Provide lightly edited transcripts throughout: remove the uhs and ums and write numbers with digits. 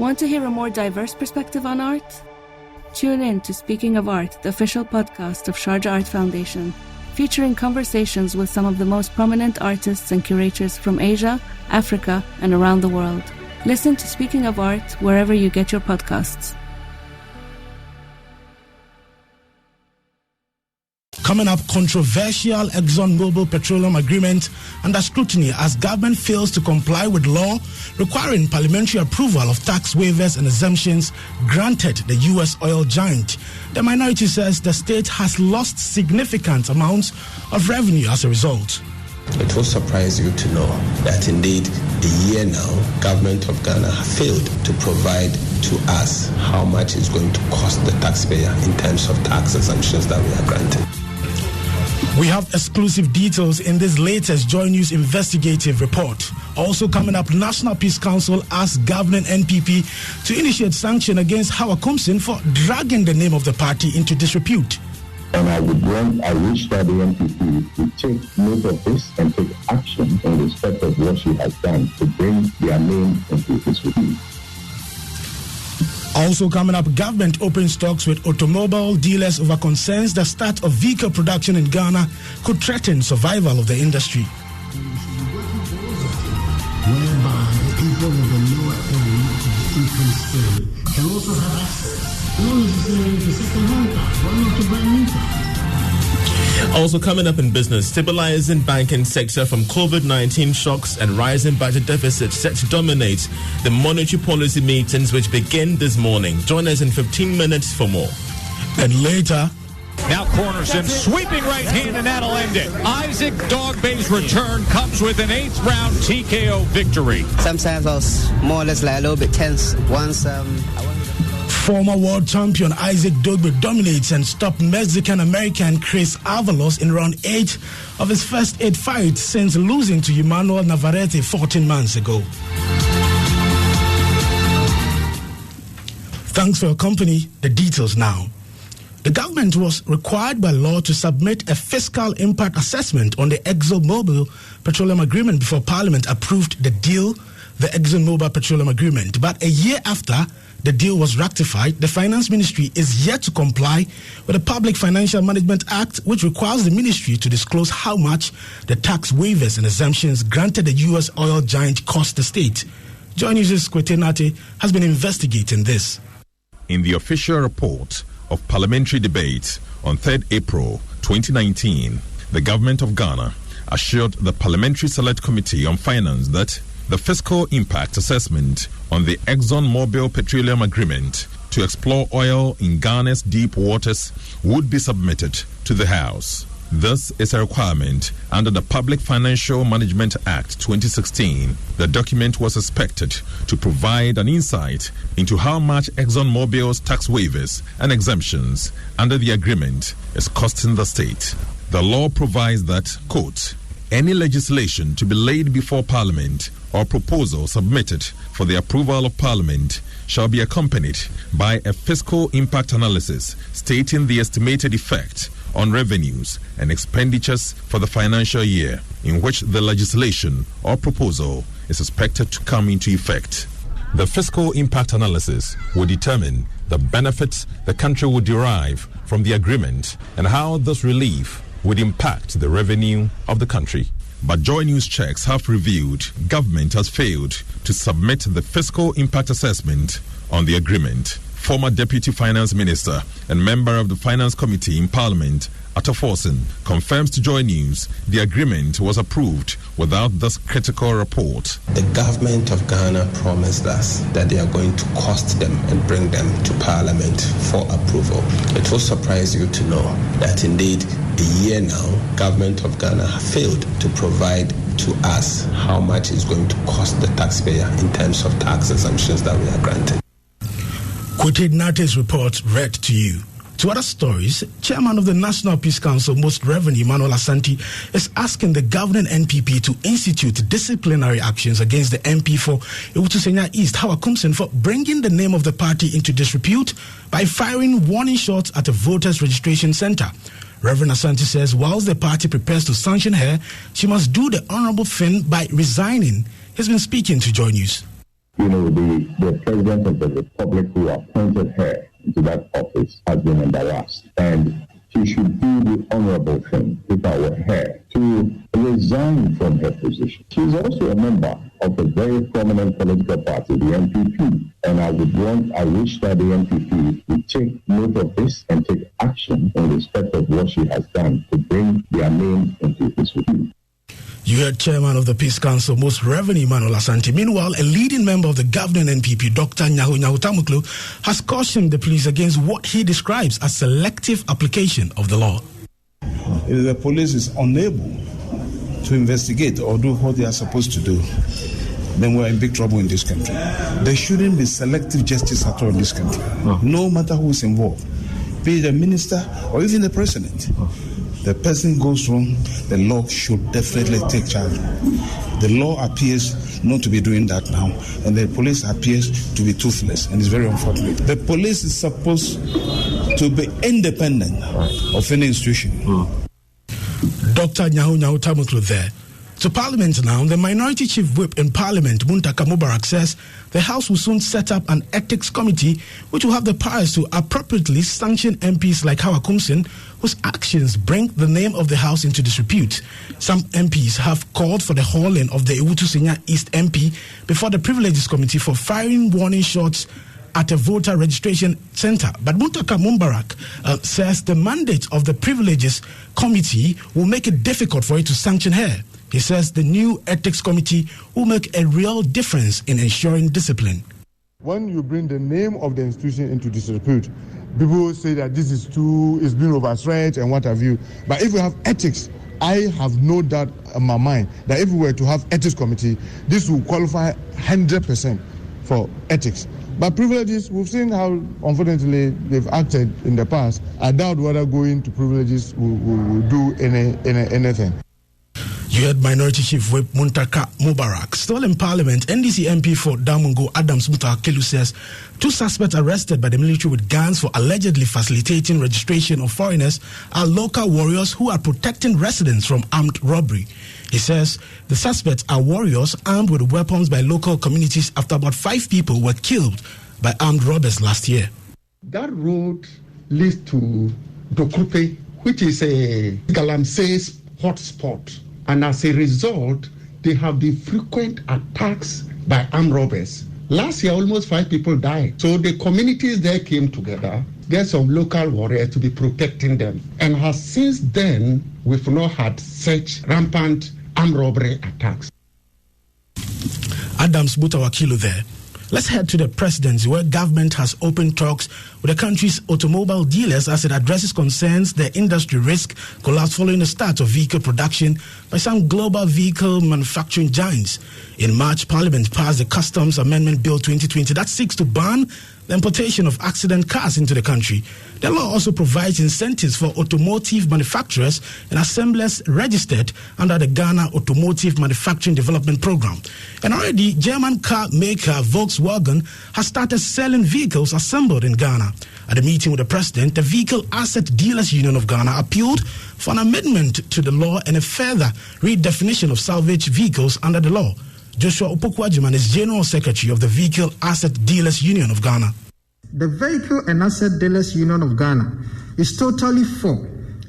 Want to hear a more diverse perspective on art? Tune in to Speaking of Art, the official podcast of Sharjah Art Foundation, featuring conversations with some of the most prominent artists and curators from Asia, Africa, and around the world. Listen to Speaking of Art wherever you get your podcasts. Coming up, controversial ExxonMobil petroleum agreement under scrutiny as government fails to comply with law requiring parliamentary approval of tax waivers and exemptions granted the U.S. oil giant. The minority says the state has lost significant amounts of revenue as a result. It will surprise you to know that indeed a year now, government of Ghana have failed to provide to us how much it's going to cost the taxpayer in terms of tax exemptions that we are granting. We have exclusive details in this latest Joy News investigative report. Also coming up, National Peace Council asks governing NPP to initiate sanction against Hawa Kumsin for dragging the name of the party into disrepute. And I wish that the NPP would take note of this and take action in respect of what she has done to bring their name into disrepute. Also coming up, government opens talks with automobile dealers over concerns the start of vehicle production in Ghana could threaten survival of the industry. Whereby people with the lower end of the income scale can also have access, not necessarily to second-hand cars, but not to buy new cars. Also coming up in business, stabilizing banking sector from COVID-19 shocks and rising budget deficits set to dominate the monetary policy meetings which begin this morning. Join us in 15 minutes for more. And later... Now corners him, sweeping right hand, and that'll end it. Isaac Dogbay's return comes with an 8th round TKO victory. Sometimes I was more or less like a little bit tense. Once Former world champion Isaac Dogbe dominates and stopped Mexican-American Chris Avalos in round 8 of his first 8 fights since losing to Emmanuel Navarrete 14 months ago. Thanks for your company. The details now. The government was required by law to submit a fiscal impact assessment on the ExxonMobil petroleum agreement before Parliament approved the deal, the ExxonMobil petroleum agreement. But a year after the deal was ratified, the Finance Ministry is yet to comply with the Public Financial Management Act, which requires the ministry to disclose how much the tax waivers and exemptions granted the U.S. oil giant cost the state. Joy News' Kwetenate has been investigating this. In the official report of parliamentary debate on 3rd April 2019, the government of Ghana assured the Parliamentary Select Committee on Finance that the fiscal impact assessment on the ExxonMobil petroleum agreement to explore oil in Ghana's deep waters would be submitted to the House. This is a requirement under the Public Financial Management Act 2016. The document was expected to provide an insight into how much ExxonMobil's tax waivers and exemptions under the agreement is costing the state. The law provides that, quote, any legislation to be laid before Parliament or proposal submitted for the approval of Parliament shall be accompanied by a fiscal impact analysis stating the estimated effect on revenues and expenditures for the financial year in which the legislation or proposal is expected to come into effect. The fiscal impact analysis will determine the benefits the country will derive from the agreement and how this relief would impact the revenue of the country. But Joy News checks have revealed government has failed to submit the fiscal impact assessment on the agreement. Former Deputy Finance Minister and member of the Finance Committee in Parliament, Atta Forson, confirms to Joy News the agreement was approved without this critical report. The government of Ghana promised us that they are going to cost them and bring them to Parliament for approval. It will surprise you to know that indeed a year now, government of Ghana have failed to provide to us how much is going to cost the taxpayer in terms of tax exemptions that we are granting. Quoted Nate's report read to you. To other stories, Chairman of the National Peace Council, Most Reverend Emmanuel Asante, is asking the governing NPP to institute disciplinary actions against the MP for Ewutu East, Hawa Kumsin, for bringing the name of the party into disrepute by firing warning shots at a voters' registration center. Reverend Asante says whilst the party prepares to sanction her, she must do the honorable thing by resigning. He's been speaking to Joy News. The president of the republic who appointed her into that office has been embarrassed. And she should do the honorable thing, if I were her, to resign from her position. She's also a member of a very prominent political party, the NPP. And I wish that the NPP would take note of this and take action in respect of what she has done to bring their name into this review. You heard Chairman of the Peace Council, Most Reverend Emmanuel Asante. Meanwhile, a leading member of the governing NPP, Dr. Nyaho Tamuklu, has cautioned the police against what he describes as selective application of the law. If the police is unable to investigate or do what they are supposed to do, then we're in big trouble in this country. There shouldn't be selective justice at all in this country, no matter who is involved, be it the minister or even the president. The person goes wrong, the law should definitely take charge. The law appears not to be doing that now, and the police appears to be toothless, and it's very unfortunate. The police is supposed to be independent of any institution. Dr. Nyaho Tamuklu there. To Parliament now, the Minority Chief Whip in Parliament, Muntaka Mubarak, says the House will soon set up an ethics committee which will have the powers to appropriately sanction MPs like Hawa Kumsin, whose actions bring the name of the House into disrepute. Some MPs have called for the hauling of the Ewutu Senya East MP before the Privileges Committee for firing warning shots at a voter registration center. But Muntaka Mubarak says the mandate of the Privileges Committee will make it difficult for it to sanction her. He says the new ethics committee will make a real difference in ensuring discipline. When you bring the name of the institution into disrepute, people say that this is it's been overstretched and what have you. But if we have ethics, I have no doubt in my mind that if we were to have ethics committee, this will qualify 100% for ethics. But privileges, we've seen how, unfortunately, they've acted in the past. I doubt whether going to privileges will do anything. You heard Minority Chief Whip Muntaka Mubarak. Still in Parliament, NDC MP for Damungo Adams Mutakelu says 2 suspects arrested by the military with guns for allegedly facilitating registration of foreigners are local warriors who are protecting residents from armed robbery. He says the suspects are warriors armed with weapons by local communities after about 5 people were killed by armed robbers last year. That road leads to Dokupe, which is a Galamsey's hotspot. And as a result, there have been frequent attacks by armed robbers. Last year, almost 5 people died. So the communities there came together. There's some local warriors to be protecting them. And since then, we've not had such rampant armed robbery attacks. Adams Mutawakilu there. Let's head to the presidency, where government has opened talks with the country's automobile dealers as it addresses concerns the industry risk collapse following the start of vehicle production by some global vehicle manufacturing giants. In March, Parliament passed the Customs Amendment Bill 2020 that seeks to ban the importation of accident cars into the country. The law also provides incentives for automotive manufacturers and assemblers registered under the Ghana Automotive Manufacturing Development Program. And already, German car maker Volkswagen has started selling vehicles assembled in Ghana. At a meeting with the president, the Vehicle Asset Dealers Union of Ghana appealed for an amendment to the law and a further redefinition of salvage vehicles under the law. Joshua Opoku-Agyemang is General Secretary of the Vehicle Asset Dealers Union of Ghana. The Vehicle and Asset Dealers Union of Ghana is totally for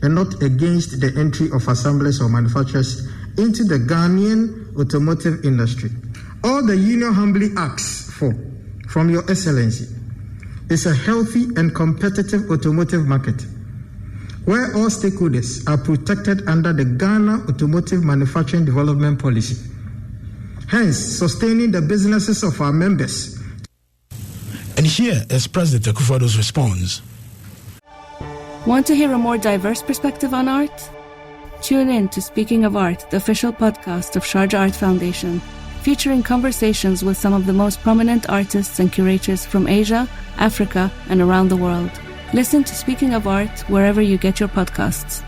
and not against the entry of assemblers or manufacturers into the Ghanaian automotive industry. All the union humbly asks for, from Your Excellency, is a healthy and competitive automotive market where all stakeholders are protected under the Ghana Automotive Manufacturing Development Policy. Hence, sustaining the businesses of our members. And here is President Akufo-Addo's response. Want to hear a more diverse perspective on art? Tune in to Speaking of Art, the official podcast of Sharjah Art Foundation, featuring conversations with some of the most prominent artists and curators from Asia, Africa, and around the world. Listen to Speaking of Art wherever you get your podcasts.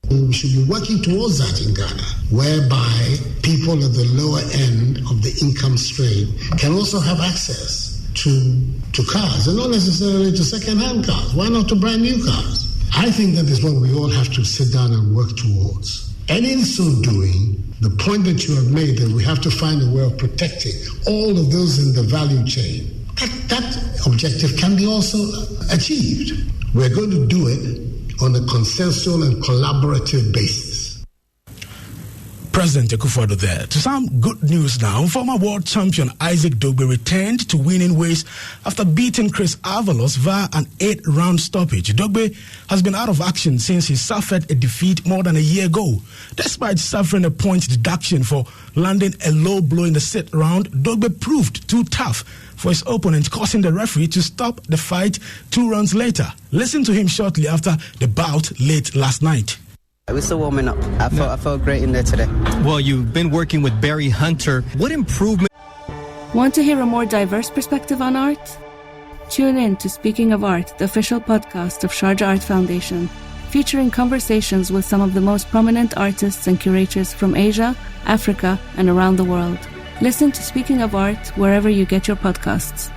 We should be working towards that in Ghana, whereby people at the lower end of the income stream can also have access to cars, and not necessarily to second-hand cars. Why not to brand new cars? I think that is what we all have to sit down and work towards. And in so doing, the point that you have made that we have to find a way of protecting all of those in the value chain, that objective can be also achieved. We're going to do it on a consensual and collaborative basis. President Akufo-Addo there. To some good news now, former world champion Isaac Dogbe returned to winning ways after beating Chris Avalos via an 8-round stoppage. Dogbe has been out of action since he suffered a defeat more than a year ago. Despite suffering a point deduction for landing a low blow in the 6th round, Dogbe proved too tough for his opponent, causing the referee to stop the fight 2 rounds later. Listen to him shortly after the bout late last night. We're still warming up. I felt great in there today. Well, you've been working with Barry Hunter. What improvement? Want to hear a more diverse perspective on art? Tune in to Speaking of Art, the official podcast of Sharjah Art Foundation, featuring conversations with some of the most prominent artists and curators from Asia, Africa, and around the world. Listen to Speaking of Art wherever you get your podcasts.